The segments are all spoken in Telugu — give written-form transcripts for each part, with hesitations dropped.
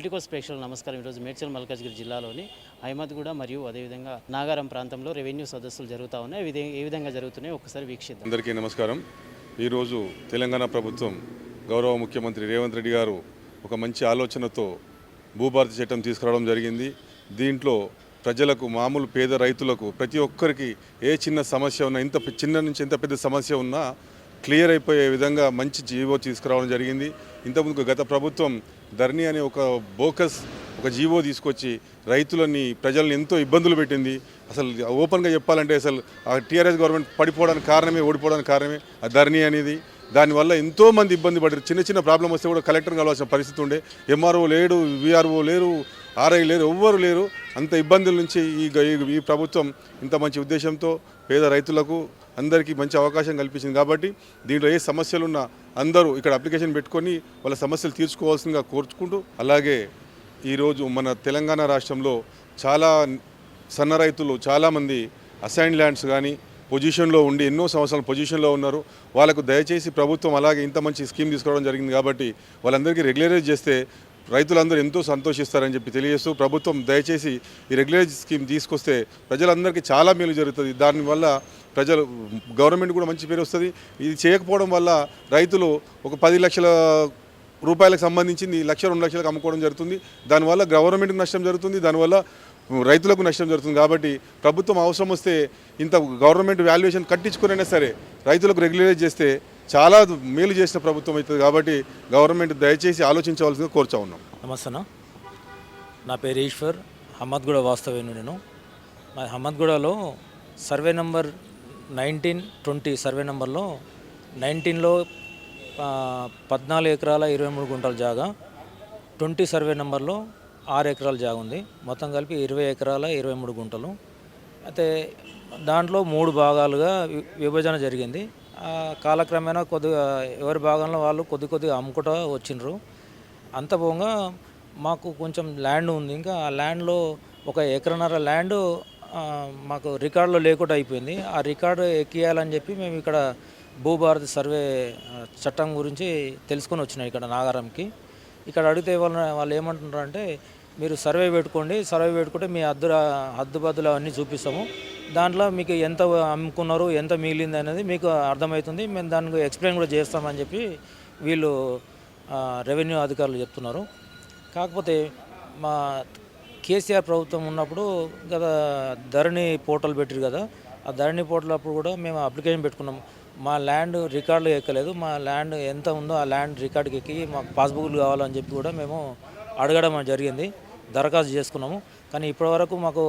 పొలిటికోస్ ప్రేక్షకులకు నమస్కారం. ఈరోజు మేడ్చల్ మల్కాజ్గిరి జిల్లాలోని అహ్మద్గూడ మరియు అదేవిధంగా నాగారం ప్రాంతంలో రెవెన్యూ సదస్సులు జరుగుతూ ఉన్నాయి. అవి ఏ విధంగా జరుగుతున్నాయి ఒకసారి వీక్షిద్దాం. అందరికీ నమస్కారం. ఈరోజు తెలంగాణ ప్రభుత్వం గౌరవ ముఖ్యమంత్రి రేవంత్ రెడ్డి గారు ఒక మంచి ఆలోచనతో భూభారతి చట్టం తీసుకురావడం జరిగింది. దీంట్లో ప్రజలకు, మామూలు పేద రైతులకు, ప్రతి ఒక్కరికి ఏ చిన్న సమస్య ఉన్నా, ఇంత చిన్న నుంచి ఎంత పెద్ద సమస్య ఉన్నా క్లియర్ అయిపోయే విధంగా మంచి జీవో తీసుకురావడం జరిగింది. ఇంతకుముందు గత ప్రభుత్వం ధరణి అనే ఒక బోకస్ ఒక జీవో తీసుకొచ్చి రైతులని, ప్రజల్ని ఎంతో ఇబ్బందులు పెట్టింది. అసలు ఓపెన్గా చెప్పాలంటే అసలు ఆ టీఆర్ఎస్ గవర్నమెంట్ పడిపోవడానికి కారణమే, ఓడిపోవడానికి కారణమే ఆ ధరణి అనేది. దానివల్ల ఎంతోమంది ఇబ్బంది పడారు. చిన్న చిన్న ప్రాబ్లం వస్తే కూడా కలెక్టర్ని కలవాల్సిన పరిస్థితి ఉండే. ఎంఆర్ఓ లేడు, విఆర్ఓ లేరు, ఆర్ఐ లేరు, ఎవ్వరు లేరు. అంత ఇబ్బందుల నుంచి ఈ ప్రభుత్వం ఇంత మంచి ఉద్దేశంతో పేద రైతులకు అందరికీ మంచి అవకాశం కల్పించింది. కాబట్టి దీంట్లో ఏ సమస్యలున్నా అందరూ ఇక్కడ అప్లికేషన్ పెట్టుకొని వాళ్ళ సమస్యలు తీర్చుకోవాల్సిందిగా కోరుకుంటూ, అలాగే ఈరోజు మన తెలంగాణ రాష్ట్రంలో చాలా సన్న రైతులు చాలామంది అసైన్ ల్యాండ్స్ కానీ పొజిషన్లో ఉండి ఎన్నో సంవత్సరాల పొజిషన్లో ఉన్నారు. వాళ్ళకు దయచేసి ప్రభుత్వం అలాగే ఇంత మంచి స్కీమ్ తీసుకోవడం జరిగింది. కాబట్టి వాళ్ళందరికీ రెగ్యులరైజ్ చేస్తే రైతులందరూ ఎంతో సంతోషిస్తారని చెప్పి తెలియజేస్తూ, ప్రభుత్వం దయచేసి ఈ రెగ్యులరైజ్ స్కీమ్ తీసుకొస్తే ప్రజలందరికీ చాలా మేలు జరుగుతుంది. దానివల్ల గవర్నమెంట్ కూడా మంచి పేరు వస్తుంది. ఇది చేయకపోవడం వల్ల రైతులు ఒక 10 లక్షల రూపాయలకు సంబంధించింది 1-2 లక్షలకు అమ్ముకోవడం జరుగుతుంది. దానివల్ల గవర్నమెంట్కి నష్టం జరుగుతుంది, దానివల్ల రైతులకు నష్టం జరుగుతుంది. కాబట్టి ప్రభుత్వం అవసరం వస్తే ఇంత గవర్నమెంట్ వాల్యుయేషన్ కట్టించుకునైనా సరే రైతులకు రెగ్యులరైజ్ చేస్తే చాలా మేలు చేసిన ప్రభుత్వం అవుతుంది. కాబట్టి గవర్నమెంట్ దయచేసి ఆలోచించవలసిందిగా కోరుచా ఉన్నాం. నమస్తే, నా పేరు ఈశ్వర్, అహ్మద్గూడ వాస్తవ్యం. నేను మా అహ్మద్గూడలో సర్వే నెంబర్ 19-20 సర్వే నెంబర్లో 19లో 14 ఎకరాల 23 గుంటల జాగా, 20 సర్వే నెంబర్లో 6 ఎకరాల జాగా ఉంది. మొత్తం కలిపి 20 ఎకరాల 23 గుంటలు. అయితే దాంట్లో 3 భాగాలుగా విభజన జరిగింది. కాలక్రమేణా కొద్దిగా ఎవరి భాగంలో వాళ్ళు కొద్దిగా అమ్ముకుంటూ వచ్చిండ్రు. అంత పోగా మాకు కొంచెం ల్యాండ్ ఉంది. ఇంకా ఆ ల్యాండ్లో 1 ఎకరన్నర ల్యాండ్ మాకు రికార్డులో లేకుండా అయిపోయింది. ఆ రికార్డు ఎక్కియాలని చెప్పి మేము ఇక్కడ భూభారతి సర్వే చట్టం గురించి తెలుసుకొని వచ్చినాం ఇక్కడ నాగారంకి. ఇక్కడ అడిగితే వాళ్ళు ఏమంటున్నారు అంటే, మీరు సర్వే పెట్టుకుంటే మీ హద్దుబద్దులు అవన్నీ చూపిస్తాము, దాంట్లో మీకు ఎంత అమ్ముకున్నారు, ఎంత మిగిలింది అనేది మీకు అర్థమవుతుంది, మేము దానికి ఎక్స్ప్లెయిన్ కూడా చేస్తామని చెప్పి వీళ్ళు రెవెన్యూ అధికారులు చెప్తున్నారు. కాకపోతే మా కేసీఆర్ ప్రభుత్వం ఉన్నప్పుడు గత ధరణి పోర్టల్ పెట్టారు కదా, ఆ ధరణి పోర్టల్ అప్పుడు కూడా మేము అప్లికేషన్ పెట్టుకున్నాము. మా ల్యాండ్ రికార్డులు ఎక్కలేదు, మా ల్యాండ్ ఎంత ఉందో ఆ ల్యాండ్ రికార్డుకి ఎక్కి మాకు పాస్బుక్లు కావాలని చెప్పి కూడా మేము అడగడం జరిగింది, దరఖాస్తు చేసుకున్నాము. కానీ ఇప్పటివరకు మాకు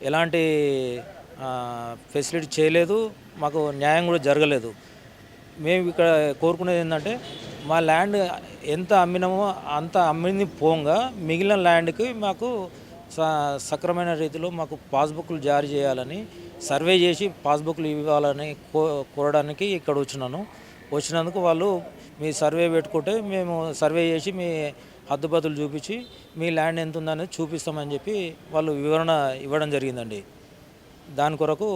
ఎలాంటి ఫెసిలిటీ చేయలేదు, మాకు న్యాయం కూడా జరగలేదు. మేము ఇక్కడ కోరుకునేది ఏంటంటే, మా ల్యాండ్ ఎంత అమ్మినామో అంత అమ్మింది పోగా మిగిలిన ల్యాండ్కి మాకు సక్రమైన రీతిలో మాకు పాస్బుక్లు జారీ చేయాలని, సర్వే చేసి పాస్బుక్లు ఇవ్వాలని కోరడానికి ఇక్కడ వచ్చినందుకు వాళ్ళు మీ సర్వే పెట్టుకుంటే మేము సర్వే చేసి మీ హద్దుబద్దులు చూపించి మీ ల్యాండ్ ఎంత ఉందనేది చూపిస్తామని చెప్పి వాళ్ళు వివరణ ఇవ్వడం జరిగిందండి. దాని కొరకు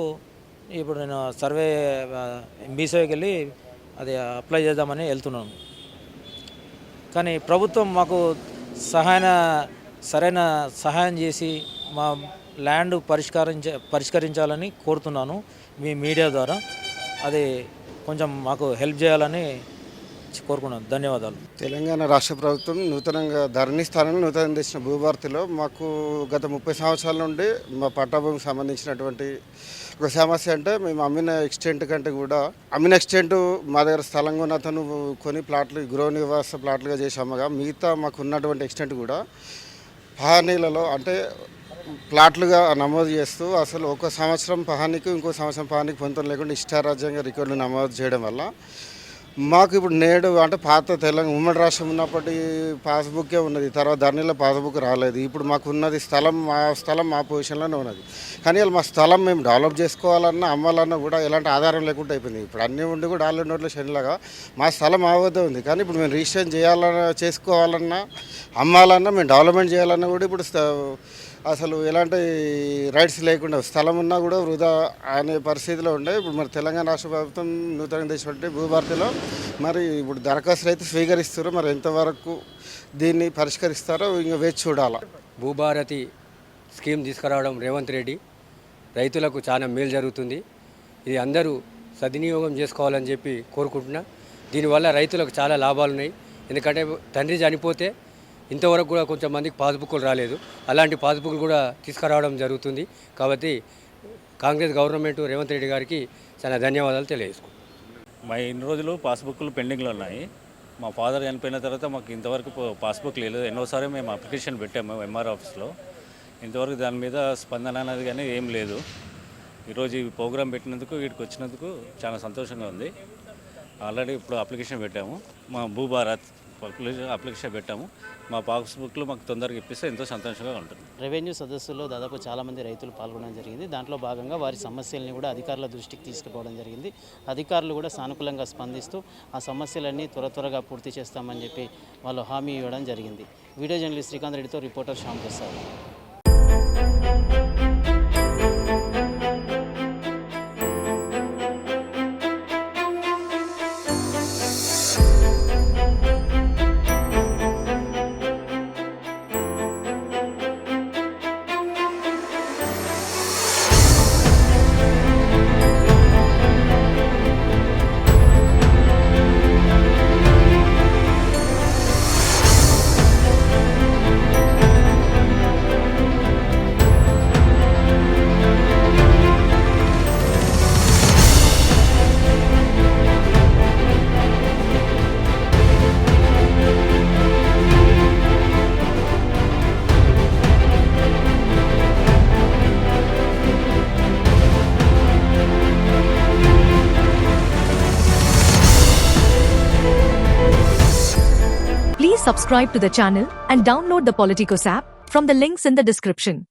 ఇప్పుడు నేను సర్వే మీసేవకి వెళ్ళి అది అప్లై చేద్దామని వెళ్తున్నాను. కానీ ప్రభుత్వం మాకు సరైన సహాయం చేసి మా ల్యాండ్ పరిష్కరించాలని కోరుతున్నాను మీ మీడియా ద్వారా. అది కొంచెం మాకు హెల్ప్ చేయాలని కోరుకున్నాను. ధన్యవాదాలు. తెలంగాణ రాష్ట్ర ప్రభుత్వం నూతనంగా ధరణి స్థానంలో నూతనంగా తెచ్చిన భూభారతిలో మాకు గత 30 సంవత్సరాల నుండి మా పట్టాభూమికి సంబంధించినటువంటి ఒక సమస్య అంటే, మేము అమ్మిన ఎక్స్టెంట్ కంటే కూడా అమ్మిన ఎక్స్టెంట్ మా దగ్గర స్థలం ఉన్న అతను కొన్ని ప్లాట్లు గృహ నివాస ప్లాట్లుగా చేసి అమ్మగా, మిగతా మాకు ఉన్నటువంటి ఎక్స్టెంట్ కూడా పహానీలలో అంటే ప్లాట్లుగా నమోదు చేస్తూ అసలు ఒక సంవత్సరం పహానీకి ఇంకో సంవత్సరం పహానీకి పొంతం లేకుండా ఇష్టారాజ్యంగా రికార్డులు నమోదు చేయడం వల్ల మాకు ఇప్పుడు నేడు అంటే పాత తెలంగాణ ఉమ్మడి రాష్ట్రం ఉన్నప్పటి పాస్బుక్కే ఉన్నది, తర్వాత ధరణిలో పాస్బుక్ రాలేదు. ఇప్పుడు మాకు ఉన్నది స్థలం మా పొజిషన్లోనే ఉన్నది. కానీ మా స్థలం మేము డెవలప్ చేసుకోవాలన్నా అమ్మాలన్నా కూడా ఎలాంటి ఆధారం లేకుండా అయిపోయింది. ఇప్పుడు అన్నీ ఉండి కూడా ఆళ్ళు నోట్లో శనిలాగా మా స్థలం మా వద్ద ఉంది. కానీ ఇప్పుడు మేము రిజిస్ట్రేషన్ చేసుకోవాలన్నా అమ్మాలన్నా మేము డెవలప్మెంట్ చేయాలన్నా కూడా ఇప్పుడు అసలు ఎలాంటి రైట్స్ లేకుండా స్థలం ఉన్నా కూడా వృధా అనే పరిస్థితిలో ఉండే. ఇప్పుడు మరి తెలంగాణ రాష్ట్ర ప్రభుత్వం నూతనంగా తెచ్చినటువంటి భూభారతిలో మరి ఇప్పుడు దరఖాస్తులు అయితే స్వీకరిస్తారో మరి ఎంతవరకు దీన్ని పరిష్కరిస్తారో ఇంకా వేచి చూడాలి. భూభారతి స్కీమ్ తీసుకురావడం రేవంత్ రెడ్డి రైతులకు చాలా మేలు జరుగుతుంది. ఇది అందరూ సద్వినియోగం చేసుకోవాలని చెప్పి కోరుకుంటున్నా. దీనివల్ల రైతులకు చాలా లాభాలు ఉన్నాయి. ఎందుకంటే తండ్రి చనిపోతే ఇంతవరకు కూడా కొంచెం మందికి పాస్బుక్లు రాలేదు. అలాంటి పాస్బుక్లు కూడా తీసుకురావడం జరుగుతుంది. కాబట్టి కాంగ్రెస్ గవర్నమెంట్ రేవంత్ రెడ్డి గారికి చాలా ధన్యవాదాలు తెలియజేసుకుంటాం. మా ఇన్ని రోజులు పాస్బుక్లు పెండింగ్లో ఉన్నాయి. మా ఫాదర్ చనిపోయిన తర్వాత మాకు ఇంతవరకు పాస్బుక్ లేదు. ఎన్నోసారి మేము అప్లికేషన్ పెట్టాము ఎంఆర్ ఆఫీస్లో. ఇంతవరకు దాని మీద స్పందన అనేది కానీ ఏం లేదు. ఈరోజు ఈ ప్రోగ్రాం పెట్టినందుకు వీటికి వచ్చినందుకు చాలా సంతోషంగా ఉంది. ఆల్రెడీ ఇప్పుడు అప్లికేషన్ పెట్టాము. మా భూభారత్ అప్లికేషన్ పెట్టాము. మా పాస్బుక్లు మాకు తొందరగా ఇప్పిస్తే ఎంతో సంతోషంగా ఉంటుంది. రెవెన్యూ సదస్సులో దాదాపు చాలామంది రైతులు పాల్గొనడం జరిగింది. దాంట్లో భాగంగా వారి సమస్యల్ని కూడా అధికారుల దృష్టికి తీసుకుపోవడం జరిగింది. అధికారులు కూడా సానుకూలంగా స్పందిస్తూ ఆ సమస్యలన్నీ త్వరగా పూర్తి చేస్తామని చెప్పి వాళ్ళు హామీ ఇవ్వడం జరిగింది. వీడియో జర్నలిస్ట్ శ్రీకాంత్ రెడ్డితో reporter Shyam Prasad. Please subscribe to the channel and download the Politicos app from the links in the description.